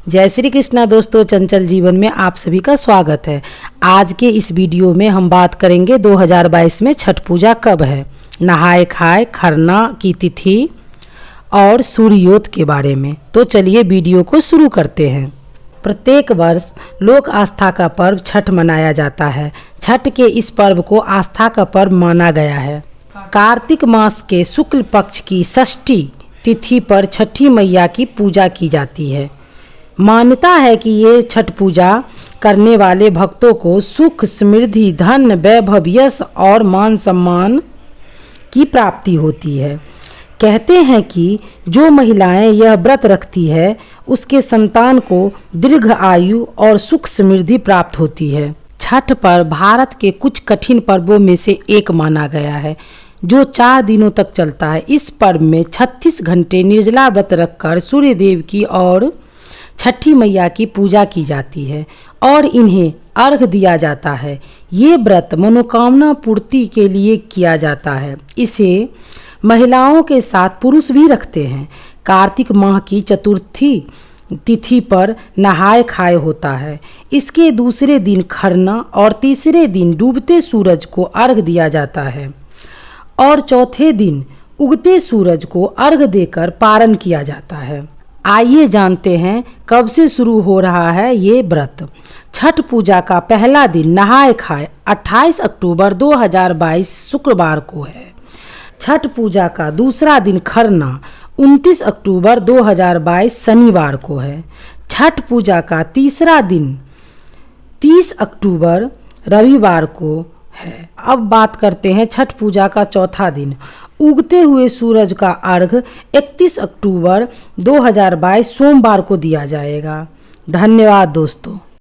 जय श्री कृष्णा दोस्तों, चंचल जीवन में आप सभी का स्वागत है। आज के इस वीडियो में हम बात करेंगे 2022 में छठ पूजा कब है, नहाए खाए, खरना की तिथि और सूर्योदय के बारे में। तो चलिए वीडियो को शुरू करते हैं। प्रत्येक वर्ष लोक आस्था का पर्व छठ मनाया जाता है। छठ के इस पर्व को आस्था का पर्व माना गया है। कार्तिक मास के शुक्ल पक्ष की षष्ठी तिथि पर छठी मैया की पूजा की जाती है। मान्यता है कि ये छठ पूजा करने वाले भक्तों को सुख, समृद्धि, धन, वैभव, यश और मान सम्मान की प्राप्ति होती है। कहते हैं कि जो महिलाएं यह व्रत रखती है उसके संतान को दीर्घ आयु और सुख समृद्धि प्राप्त होती है। छठ पर्व भारत के कुछ कठिन पर्वों में से एक माना गया है जो 4 दिनों तक चलता है। इस पर्व में 36 घंटे निर्जला व्रत रखकर सूर्य देव की और छठी मैया की पूजा की जाती है और इन्हें अर्घ दिया जाता है। ये व्रत मनोकामना पूर्ति के लिए किया जाता है। इसे महिलाओं के साथ पुरुष भी रखते हैं। कार्तिक माह की चतुर्थी तिथि पर नहाए खाए होता है। इसके दूसरे दिन खरना और तीसरे दिन डूबते सूरज को अर्घ दिया जाता है और चौथे दिन उगते सूरज को अर्घ देकर पारण किया जाता है। आइए जानते हैं कब से शुरू हो रहा है ये व्रत। छठ पूजा का पहला दिन नहाए खाए 28 अक्टूबर 2022 शुक्रवार को है। छठ पूजा का दूसरा दिन खरना 29 अक्टूबर 2022 शनिवार को है। छठ पूजा का तीसरा दिन 30 अक्टूबर रविवार को है। अब बात करते हैं छठ पूजा का चौथा दिन। उगते हुए सूरज का अर्घ 31 अक्टूबर 2022 सोमवार को दिया जाएगा। धन्यवाद दोस्तों।